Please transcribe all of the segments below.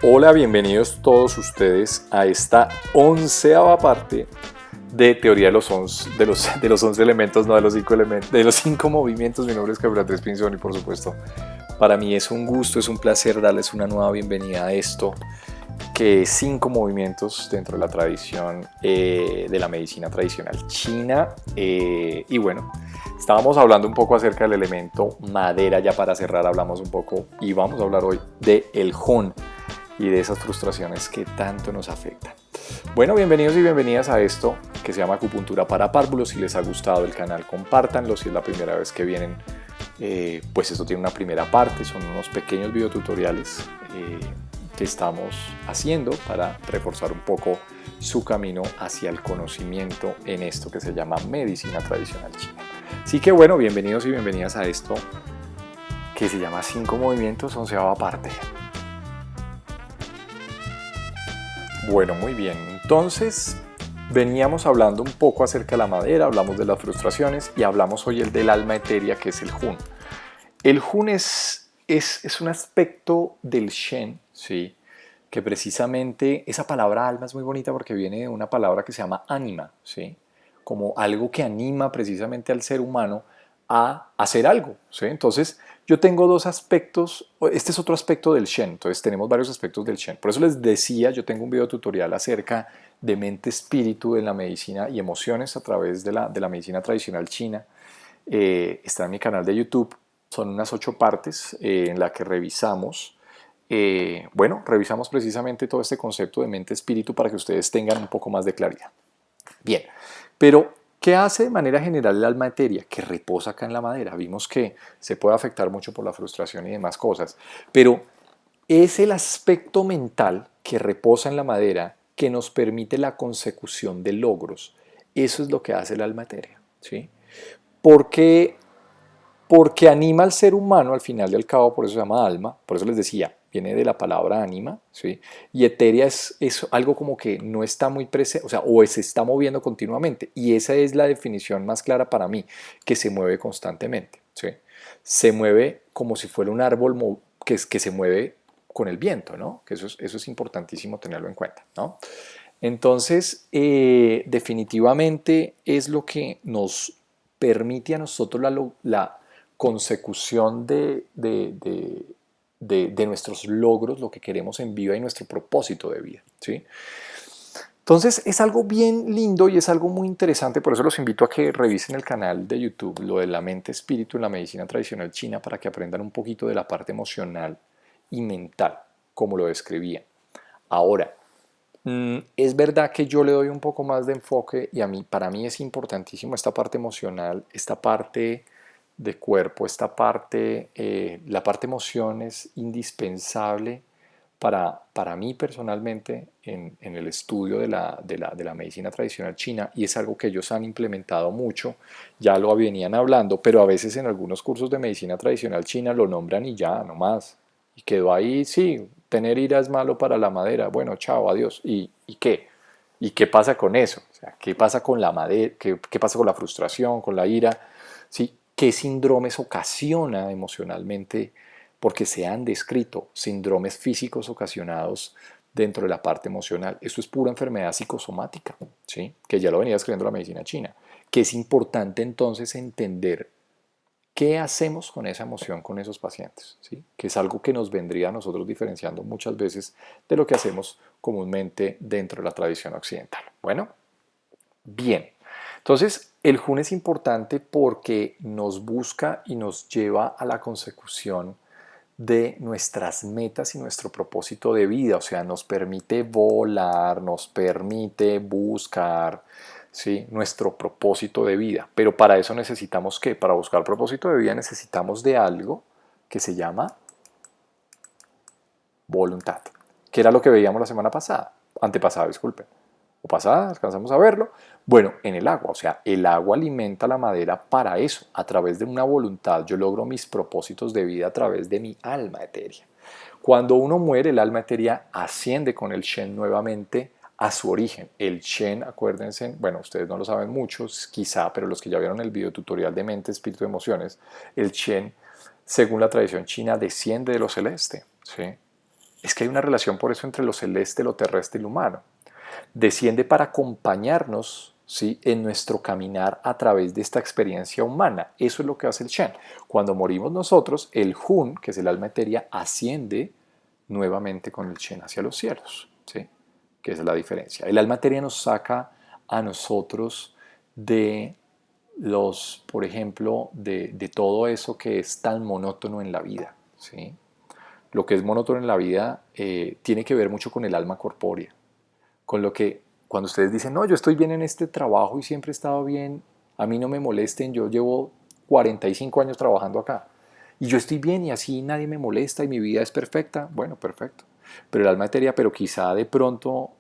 Hola, bienvenidos todos ustedes a esta 11ª parte de teoría de los 11, de los 11 elementos, no de los 5 elementos, de los 5 movimientos. Mi nombre es Gabriel Andrés Pinzón y por supuesto para mí es un gusto, es un placer darles una nueva bienvenida a esto, que es 5 movimientos dentro de la tradición de la medicina tradicional china. Y bueno, estábamos hablando un poco acerca del elemento madera. Ya para cerrar hablamos un poco y vamos a hablar hoy de el Hun y de esas frustraciones que tanto nos afectan. Bueno, bienvenidos y bienvenidas a esto que se llama Acupuntura para Párvulos. Si les ha gustado el canal, compártanlo. Si es la primera vez que vienen, pues esto tiene una primera parte, son unos pequeños videotutoriales que estamos haciendo para reforzar un poco su camino hacia el conocimiento en esto que se llama medicina tradicional china. Así que bueno, bienvenidos y bienvenidas a esto que se llama 5 movimientos, 11ª parte. Bueno, muy bien, entonces veníamos hablando un poco acerca de la madera, hablamos de las frustraciones y hablamos hoy del alma etérea, que es el Hun. El Hun es un aspecto del Shen, ¿sí? Que precisamente esa palabra alma es muy bonita porque viene de una palabra que se llama ánima, ¿sí? Como algo que anima precisamente al ser humano a hacer algo, ¿sí? Entonces yo tengo dos aspectos, este es otro aspecto del Shen, entonces tenemos varios aspectos del Shen. Por eso les decía, yo tengo un video tutorial acerca de mente-espíritu en la medicina y emociones a través de la medicina tradicional china. Está en mi canal de YouTube. Son unas 8 partes en la que revisamos, revisamos precisamente todo este concepto de mente-espíritu para que ustedes tengan un poco más de claridad. Bien, pero ¿qué hace de manera general el alma etérea? Que reposa acá en la madera. Vimos que se puede afectar mucho por la frustración y demás cosas, pero es el aspecto mental que reposa en la madera que nos permite la consecución de logros. Eso es lo que hace el alma etérea, ¿sí? Porque anima al ser humano, al final y al cabo, por eso se llama alma, por eso les decía, viene de la palabra ánima, ¿sí? Y etérea es algo como que no está muy presente, o sea, o se está moviendo continuamente, y esa es la definición más clara para mí, que se mueve constantemente, ¿sí? Se mueve como si fuera un árbol que se mueve con el viento, ¿no? Que eso es importantísimo tenerlo en cuenta, ¿no? Entonces, definitivamente es lo que nos permite a nosotros la consecución de nuestros logros, lo que queremos en vida y nuestro propósito de vida, ¿sí? Entonces es algo bien lindo y es algo muy interesante, por eso los invito a que revisen el canal de YouTube, lo de la mente-espíritu en la medicina tradicional china, para que aprendan un poquito de la parte emocional y mental, como lo describía. Ahora, es verdad que yo le doy un poco más de enfoque y para mí es importantísimo esta parte emocional, esta parte de cuerpo, esta parte, la parte emoción es indispensable para mí personalmente en el estudio de la medicina tradicional china, y es algo que ellos han implementado mucho, ya lo venían hablando, pero a veces en algunos cursos de medicina tradicional china lo nombran y ya, no más. Y quedó ahí, sí, tener ira es malo para la madera, bueno, chao, adiós. ¿Y qué? ¿Y qué pasa con eso? O sea, ¿qué pasa con la madera? ¿Qué pasa con la frustración, con la ira? ¿Sí? ¿Qué síndromes ocasiona emocionalmente? Porque se han descrito síndromes físicos ocasionados dentro de la parte emocional. Esto es pura enfermedad psicosomática, ¿sí? Que ya lo venía escribiendo la medicina china. Que es importante entonces entender qué hacemos con esa emoción con esos pacientes, ¿sí? Que es algo que nos vendría a nosotros diferenciando muchas veces de lo que hacemos comúnmente dentro de la tradición occidental. Bueno, bien. Entonces, el Hun es importante porque nos busca y nos lleva a la consecución de nuestras metas y nuestro propósito de vida, o sea, nos permite volar, nos permite buscar, ¿sí?, nuestro propósito de vida. Pero para eso necesitamos, ¿qué? Para buscar propósito de vida necesitamos de algo que se llama voluntad, que era lo que veíamos la semana pasada, antepasada, disculpen, o pasada, alcanzamos a verlo. Bueno, en el agua, o sea, el agua alimenta la madera para eso, a través de una voluntad. Yo logro mis propósitos de vida a través de mi alma etérea. Cuando uno muere, el alma etérea asciende con el Shen nuevamente a su origen. El Shen, acuérdense, bueno, ustedes no lo saben muchos, quizá, pero los que ya vieron el video tutorial de mente, espíritu, emociones, el Shen, según la tradición china, desciende de lo celeste, ¿sí? Es que hay una relación por eso entre lo celeste, lo terrestre y lo humano. Desciende para acompañarnos, ¿sí?, en nuestro caminar a través de esta experiencia humana. Eso es lo que hace el Shen. Cuando morimos nosotros, el Hun, que es el alma etérea, asciende nuevamente con el Shen hacia los cielos, ¿sí?, que es la diferencia. El alma etérea nos saca a nosotros de los, por ejemplo, de todo eso que es tan monótono en la vida, ¿sí? Lo que es monótono en la vida tiene que ver mucho con el alma corpórea, con lo que cuando ustedes dicen, no, yo estoy bien en este trabajo y siempre he estado bien, a mí no me molesten, yo llevo 45 años trabajando acá y yo estoy bien y así nadie me molesta y mi vida es perfecta, bueno, perfecto. Pero el alma etérea, pero quizá de pronto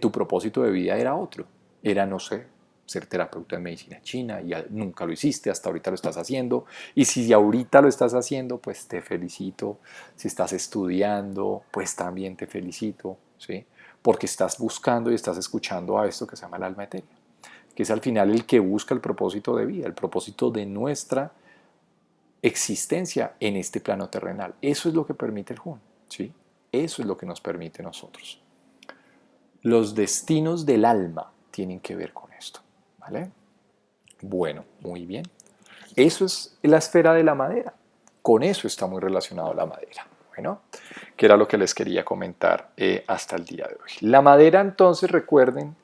tu propósito de vida era otro, era, no sé, ser terapeuta en medicina china y nunca lo hiciste, hasta ahorita lo estás haciendo. Y si ahorita lo estás haciendo, pues te felicito. Si estás estudiando, pues también te felicito, ¿sí? Porque estás buscando y estás escuchando a esto que se llama el alma etérea, que es al final el que busca el propósito de vida, el propósito de nuestra existencia en este plano terrenal. Eso es lo que permite el Hun, ¿sí? Eso es lo que nos permite nosotros. Los destinos del alma tienen que ver con esto, ¿vale? Bueno, muy bien. Eso es la esfera de la madera. Con eso está muy relacionado la madera. Bueno, que era lo que les quería comentar hasta el día de hoy. La madera, entonces, recuerden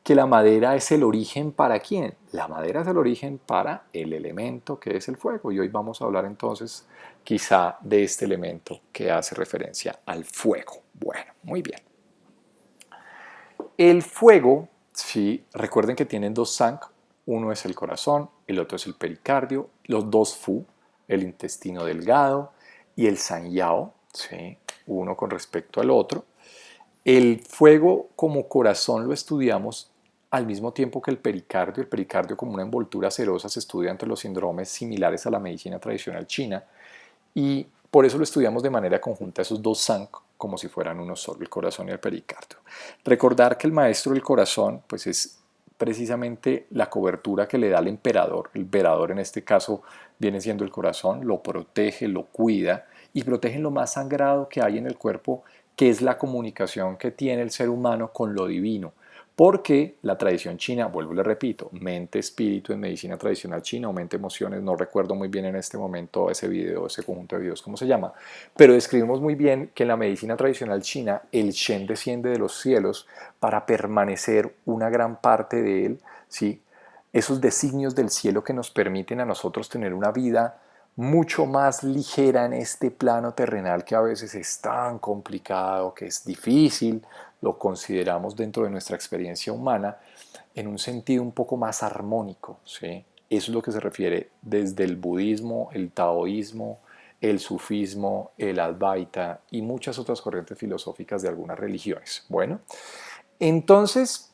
que la madera es el origen para quién. La madera es el origen para el elemento que es el fuego. Y hoy vamos a hablar entonces quizá de este elemento que hace referencia al fuego. Bueno, muy bien. El fuego, sí, recuerden que tienen dos Sank, uno es el corazón, el otro es el pericardio, los dos Fu, el intestino delgado y el Sanyao, sí, uno con respecto al otro. El fuego como corazón lo estudiamos al mismo tiempo que el pericardio como una envoltura cerosa se estudia entre los síndromes similares a la medicina tradicional china y por eso lo estudiamos de manera conjunta, esos dos Sank, como si fueran uno solo, el corazón y el pericardio. Recordar que el maestro del corazón pues es precisamente la cobertura que le da el emperador. El emperador en este caso viene siendo el corazón, lo protege, lo cuida y protege lo más sagrado que hay en el cuerpo, que es la comunicación que tiene el ser humano con lo divino. Porque la tradición china, vuelvo y le repito, mente, espíritu en medicina tradicional china o mente, emociones, no recuerdo muy bien en este momento ese video, ese conjunto de videos, cómo se llama, pero describimos muy bien que en la medicina tradicional china el Shen desciende de los cielos para permanecer una gran parte de él, ¿sí? Esos designios del cielo que nos permiten a nosotros tener una vida mucho más ligera en este plano terrenal que a veces es tan complicado, que es difícil, lo consideramos dentro de nuestra experiencia humana en un sentido un poco más armónico, ¿sí? Eso es lo que se refiere desde el budismo, el taoísmo, el sufismo, el advaita y muchas otras corrientes filosóficas de algunas religiones. Bueno, entonces,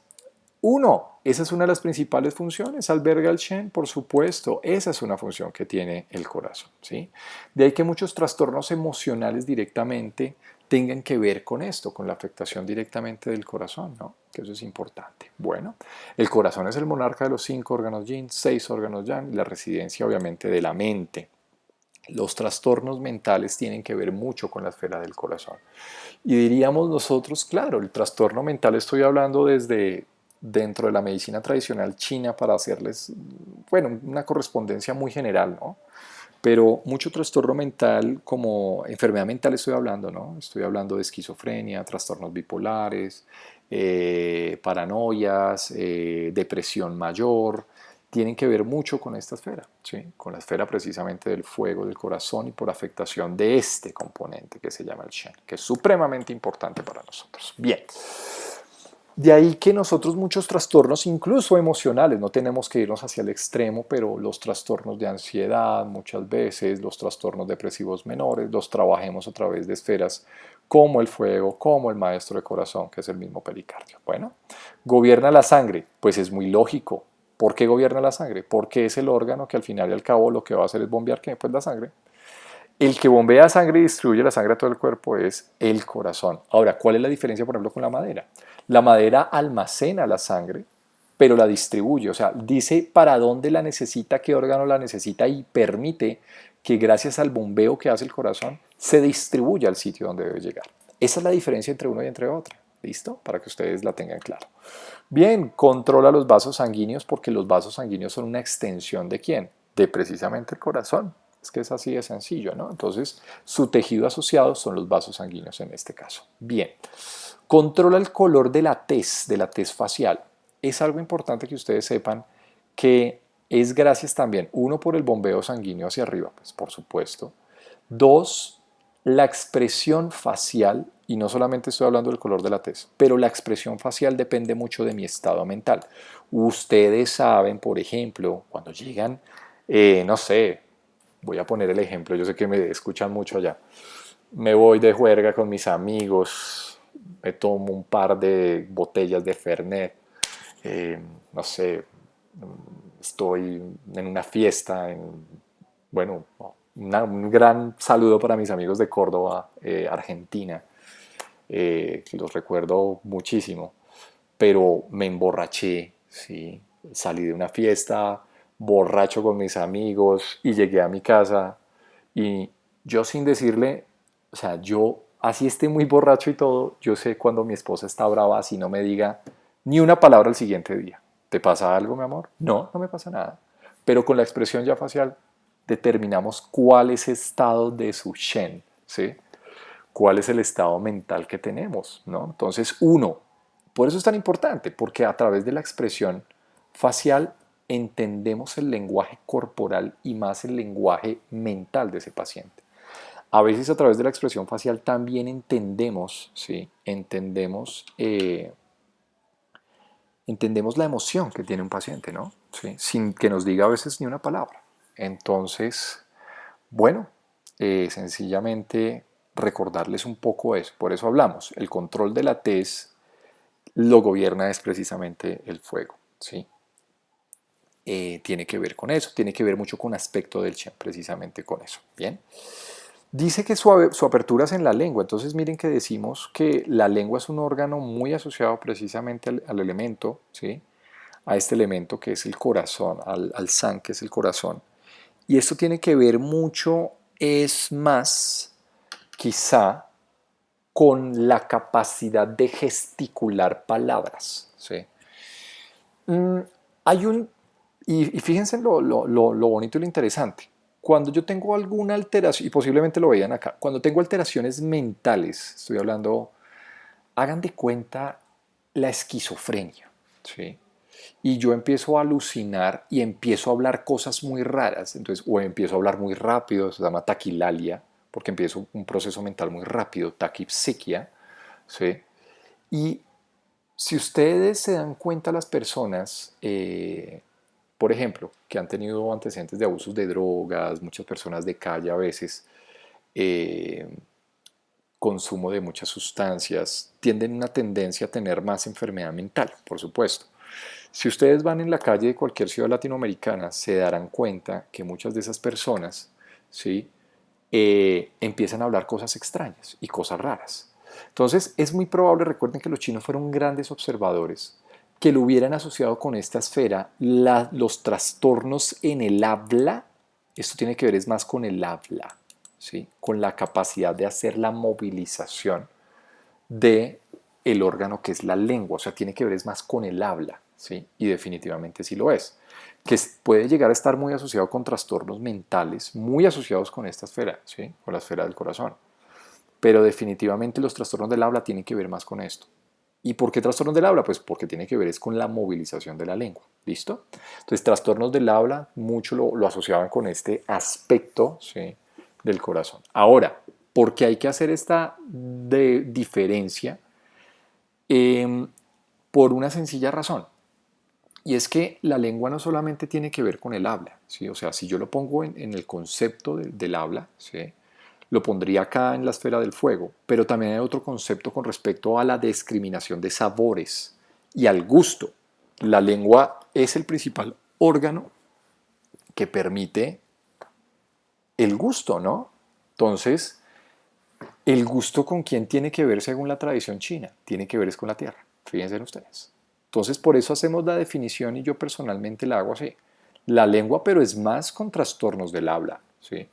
esa es una de las principales funciones, alberga el Shen, por supuesto, esa es una función que tiene el corazón, ¿sí? De ahí que muchos trastornos emocionales directamente tengan que ver con esto, con la afectación directamente del corazón, ¿no? Que eso es importante. Bueno, el corazón es el monarca de los 5 órganos yin, 6 órganos yang, y la residencia obviamente de la mente. Los trastornos mentales tienen que ver mucho con la esfera del corazón. Y diríamos nosotros, claro, el trastorno mental estoy hablando desde dentro de la medicina tradicional china para hacerles, bueno, una correspondencia muy general, ¿no? Pero mucho trastorno mental, como enfermedad mental estoy hablando, ¿no? Estoy hablando de esquizofrenia, trastornos bipolares, paranoias, depresión mayor, tienen que ver mucho con esta esfera, ¿sí? Con la esfera precisamente del fuego del corazón y por afectación de este componente que se llama el Shen, que es supremamente importante para nosotros. Bien. De ahí que nosotros muchos trastornos, incluso emocionales, no tenemos que irnos hacia el extremo, pero los trastornos de ansiedad muchas veces, los trastornos depresivos menores, los trabajemos a través de esferas como el fuego, como el maestro de corazón, que es el mismo pericardio. Bueno, gobierna la sangre, pues es muy lógico. ¿Por qué gobierna la sangre? Porque es el órgano que al final y al cabo lo que va a hacer es bombear, ¿qué? Pues la sangre. El que bombea sangre y distribuye la sangre a todo el cuerpo es el corazón. Ahora, ¿cuál es la diferencia, por ejemplo, con la madera? La madera almacena la sangre, pero la distribuye, o sea, dice para dónde la necesita, qué órgano la necesita y permite que gracias al bombeo que hace el corazón se distribuya al sitio donde debe llegar. Esa es la diferencia entre uno y entre otro. ¿Listo? Para que ustedes la tengan claro. Bien, controla los vasos sanguíneos porque los vasos sanguíneos son una extensión ¿de quién? De precisamente el corazón. Es que es así de sencillo, ¿no? Entonces, su tejido asociado son los vasos sanguíneos en este caso. Bien, controla el color de la tez facial. Es algo importante que ustedes sepan que es gracias también, uno, por el bombeo sanguíneo hacia arriba, pues por supuesto. Dos, la expresión facial, y no solamente estoy hablando del color de la tez, pero la expresión facial depende mucho de mi estado mental. Ustedes saben, por ejemplo, cuando llegan, no sé, voy a poner el ejemplo, yo sé que me escuchan mucho allá, me voy de juerga con mis amigos, me tomo un par de botellas de Fernet, no sé, estoy en una fiesta, bueno, un gran saludo para mis amigos de Córdoba, Argentina, que los recuerdo muchísimo, pero me emborraché, ¿sí? Salí de una fiesta borracho con mis amigos y llegué a mi casa y yo sin decirle, o sea, yo así esté muy borracho y todo, yo sé cuando mi esposa está brava, así no me diga ni una palabra el siguiente día. ¿Te pasa algo, mi amor? No, no me pasa nada. Pero con la expresión ya facial determinamos cuál es el estado de su Shen, ¿sí? Cuál es el estado mental que tenemos, ¿no? Entonces, uno, por eso es tan importante, porque a través de la expresión facial entendemos el lenguaje corporal y más el lenguaje mental de ese paciente. A veces a través de la expresión facial también entendemos, ¿sí? Entendemos la emoción que tiene un paciente, ¿no? ¿Sí? Sin que nos diga a veces ni una palabra. Entonces, bueno, sencillamente recordarles un poco eso. Por eso hablamos, el control de la tez lo gobierna es precisamente el fuego, ¿sí? Tiene que ver con eso, tiene que ver mucho con aspecto del Shen, precisamente con eso, ¿bien? Dice que su apertura es en la lengua, entonces miren que decimos que la lengua es un órgano muy asociado precisamente al elemento, ¿sí? A este elemento que es el corazón, al San, que es el corazón. Y esto tiene que ver mucho, es más, quizá, con la capacidad de gesticular palabras, ¿sí? Mm, hay un, y fíjense lo bonito y lo interesante. Cuando yo tengo alguna alteración, y posiblemente lo vean acá, cuando tengo alteraciones mentales, estoy hablando, hagan de cuenta la esquizofrenia, ¿sí? Y yo empiezo a alucinar y empiezo a hablar cosas muy raras, entonces, o empiezo a hablar muy rápido, se llama taquilalia, porque empiezo un proceso mental muy rápido, taquipsiquia, ¿sí? Y si ustedes se dan cuenta, las personas, por ejemplo, que han tenido antecedentes de abusos de drogas, muchas personas de calle a veces, eh, consumo de muchas sustancias, tienden una tendencia a tener más enfermedad mental, por supuesto. Si ustedes van en la calle de cualquier ciudad latinoamericana, se darán cuenta que muchas de esas personas, ¿sí? Empiezan a hablar cosas extrañas y cosas raras. Entonces, es muy probable, recuerden que los chinos fueron grandes observadores, que lo hubieran asociado con esta esfera los trastornos en el habla. Esto tiene que ver es más con el habla, ¿sí? Con la capacidad de hacer la movilización de el órgano que es la lengua, o sea, tiene que ver es más con el habla, ¿sí? Y definitivamente sí lo es, que puede llegar a estar muy asociado con trastornos mentales, muy asociados con esta esfera, ¿sí? Con la esfera del corazón. Pero definitivamente los trastornos del habla tienen que ver más con esto. ¿Y por qué trastornos del habla? Pues porque tiene que ver es con la movilización de la lengua, ¿listo? Entonces, trastornos del habla mucho lo asociaban con este aspecto, ¿sí? Del corazón. Ahora, ¿por qué hay que hacer esta diferencia? Eh, por una sencilla razón. Y es que la lengua no solamente tiene que ver con el habla, ¿sí? O sea, si yo lo pongo en el concepto del habla, ¿sí? Lo pondría acá en la esfera del fuego, pero también hay otro concepto con respecto a la discriminación de sabores y al gusto. La lengua es el principal órgano que permite el gusto, ¿no? Entonces, el gusto con quién tiene que ver según la tradición china, tiene que ver es con la tierra, fíjense en ustedes. Entonces por eso hacemos la definición y yo personalmente la hago así. La lengua, pero es más con trastornos del habla, ¿sí?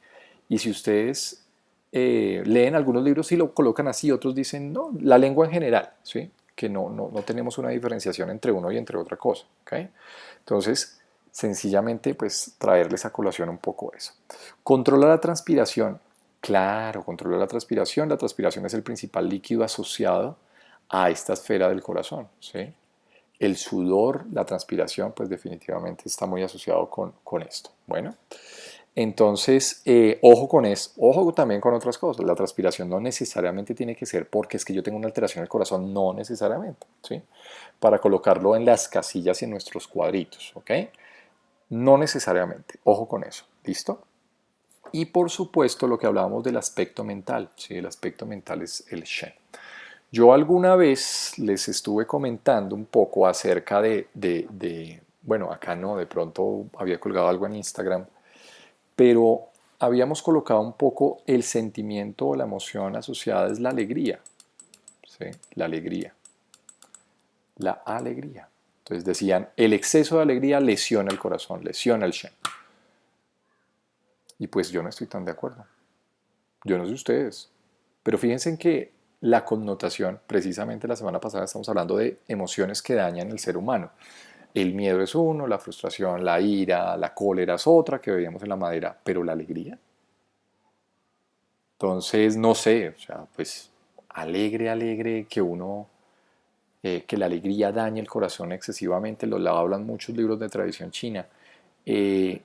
Y si ustedes leen algunos libros y lo colocan así, otros dicen, no, la lengua en general, ¿sí? Que no tenemos una diferenciación entre uno y entre otra cosa, ¿ok? Entonces, sencillamente, pues traerles a colación un poco eso. Controla la transpiración. Claro, controla la transpiración es el principal líquido asociado a esta esfera del corazón, ¿sí? El sudor, la transpiración, pues definitivamente está muy asociado con esto. Bueno, entonces, ojo con eso, ojo también con otras cosas. La transpiración no necesariamente tiene que ser porque es que yo tengo una alteración del corazón, no necesariamente, ¿sí? Para colocarlo en las casillas y en nuestros cuadritos, ¿ok? No necesariamente, ojo con eso, ¿listo? Y por supuesto lo que hablábamos del aspecto mental, ¿sí? El aspecto mental es el Shen. Yo alguna vez les estuve comentando un poco acerca bueno, acá no, de pronto había colgado algo en Instagram, pero habíamos colocado un poco el sentimiento o la emoción asociada es la alegría, ¿sí? La alegría, la alegría. Entonces decían, el exceso de alegría lesiona el corazón, lesiona el Shen. Y pues yo no estoy tan de acuerdo. Yo no sé ustedes. Pero fíjense en que la connotación, precisamente la semana pasada estamos hablando de emociones que dañan el ser humano. El miedo es uno, la frustración, la ira, la cólera es otra que veíamos en la madera, pero la alegría. Entonces, no sé, o sea, pues alegre, alegre, que uno, que la alegría dañe el corazón excesivamente, lo hablan muchos libros de tradición china. Eh,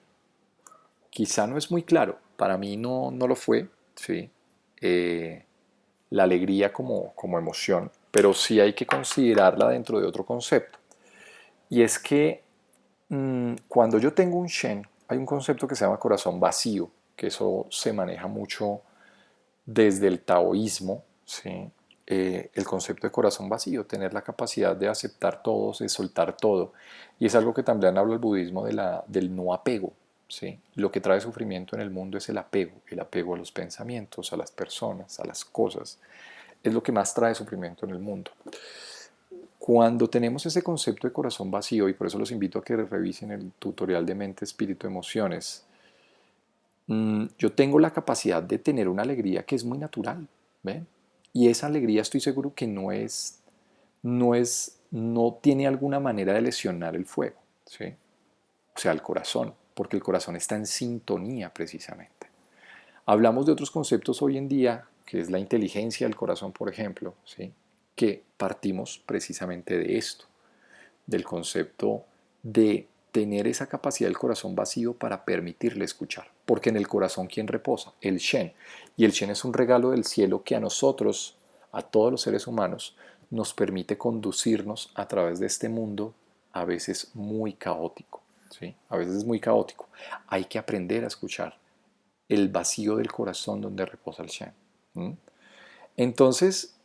Quizá no es muy claro, para mí no lo fue, ¿sí? Eh, la alegría como emoción, pero sí hay que considerarla dentro de otro concepto. Y es que cuando yo tengo un Shen, hay un concepto que se llama corazón vacío, que eso se maneja mucho desde el taoísmo, ¿sí? El concepto de corazón vacío, tener la capacidad de aceptar todo, de soltar todo. Y es algo que también habla el budismo del no apego. ¿Sí? Lo que trae sufrimiento en el mundo es el apego a los pensamientos, a las personas, a las cosas. Es lo que más trae sufrimiento en el mundo. Cuando tenemos ese concepto de corazón vacío, y por eso los invito a que revisen el tutorial de mente, espíritu, emociones, yo tengo la capacidad de tener una alegría que es muy natural, ¿ven? Y esa alegría estoy seguro que no tiene alguna manera de lesionar el fuego, ¿sí? O sea, el corazón, porque el corazón está en sintonía precisamente. Hablamos de otros conceptos hoy en día, que es la inteligencia del corazón, por ejemplo, ¿sí? Que partimos precisamente de esto, del concepto de tener esa capacidad del corazón vacío para permitirle escuchar. Porque en el corazón, ¿quién reposa? El Shen. Y el Shen es un regalo del cielo que a nosotros, a todos los seres humanos, nos permite conducirnos a través de este mundo a veces muy caótico. ¿Sí? A veces es muy caótico. Hay que aprender a escuchar el vacío del corazón donde reposa el Shen. ¿Mm? Entonces,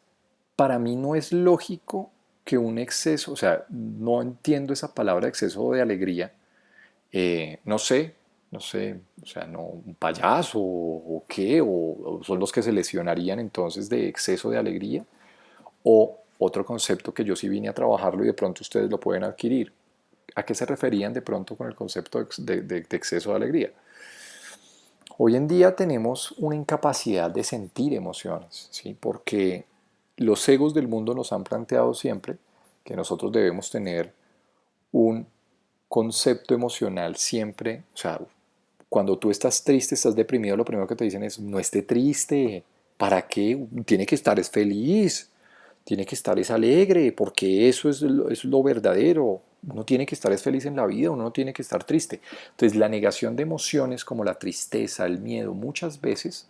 para mí no es lógico que un exceso, o sea, no entiendo esa palabra exceso de alegría, no sé, o sea, no, un payaso o qué, o son los que se lesionarían entonces de exceso de alegría, o otro concepto que yo sí vine a trabajarlo y de pronto ustedes lo pueden adquirir. ¿A qué se referían de pronto con el concepto de exceso de alegría? Hoy en día tenemos una incapacidad de sentir emociones, ¿sí? Porque los egos del mundo nos han planteado siempre que nosotros debemos tener un concepto emocional siempre, o sea, cuando tú estás triste, estás deprimido, lo primero que te dicen es, no esté triste, ¿para qué? Tiene que estar es feliz, tiene que estar es alegre, porque eso es lo verdadero. Uno tiene que estar es feliz en la vida, uno no tiene que estar triste. Entonces, la negación de emociones como la tristeza, el miedo, muchas veces,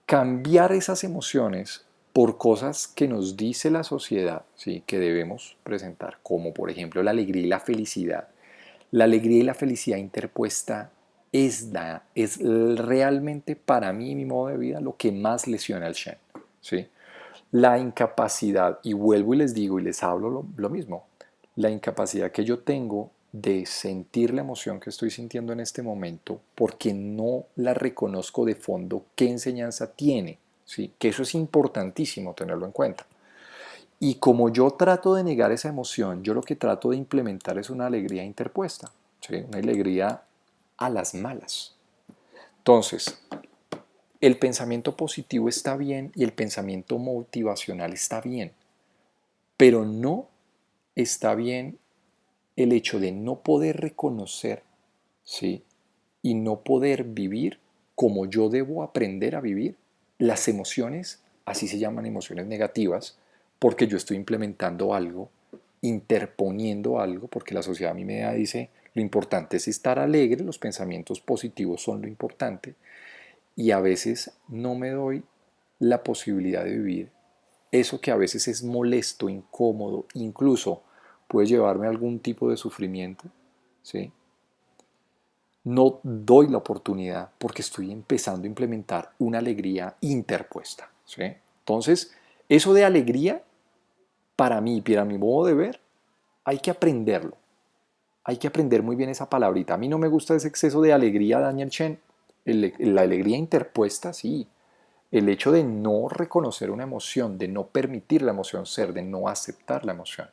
cambiar esas emociones por cosas que nos dice la sociedad, ¿sí? Que debemos presentar, como por ejemplo la alegría y la felicidad. La alegría y la felicidad interpuesta es realmente para mí, mi modo de vida, lo que más lesiona al Shen. ¿Sí? La incapacidad, y vuelvo y les digo y les hablo lo mismo, la incapacidad que yo tengo de sentir la emoción que estoy sintiendo en este momento porque no la reconozco de fondo qué enseñanza tiene, ¿sí? Que eso es importantísimo tenerlo en cuenta. Y como yo trato de negar esa emoción, yo lo que trato de implementar es una alegría interpuesta, ¿sí? Una alegría a las malas. Entonces, el pensamiento positivo está bien y el pensamiento motivacional está bien, pero no está bien el hecho de no poder reconocer, ¿sí? Y no poder vivir como yo debo aprender a vivir las emociones, así se llaman emociones negativas, porque yo estoy implementando algo, interponiendo algo, porque la sociedad a mí me dice, lo importante es estar alegre, los pensamientos positivos son lo importante, y a veces no me doy la posibilidad de vivir eso que a veces es molesto, incómodo, incluso puede llevarme a algún tipo de sufrimiento, ¿sí? No doy la oportunidad porque estoy empezando a implementar una alegría interpuesta, ¿sí? Entonces, eso de alegría, para mí, para mi modo de ver, hay que aprenderlo. Hay que aprender muy bien esa palabrita. A mí no me gusta ese exceso de alegría, Daniel Chen. La alegría interpuesta, sí. El hecho de no reconocer una emoción, de no permitir la emoción ser, de no aceptar la emoción,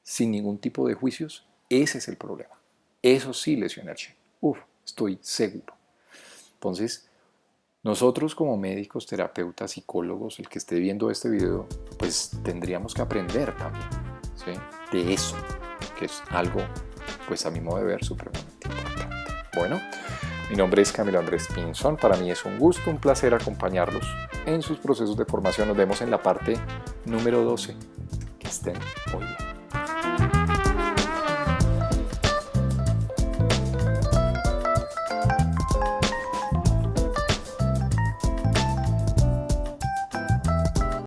sin ningún tipo de juicios, ese es el problema. Eso sí lesiona el Shen. Uf, estoy seguro. Entonces, nosotros como médicos, terapeutas, psicólogos, el que esté viendo este video, pues tendríamos que aprender también, ¿sí? De eso, que es algo, pues a mi modo de ver, supremamente importante. Bueno, mi nombre es Camilo Andrés Pinzón. Para mí es un gusto, un placer acompañarlos en sus procesos de formación. Nos vemos en la parte número 12. Que estén muy bien.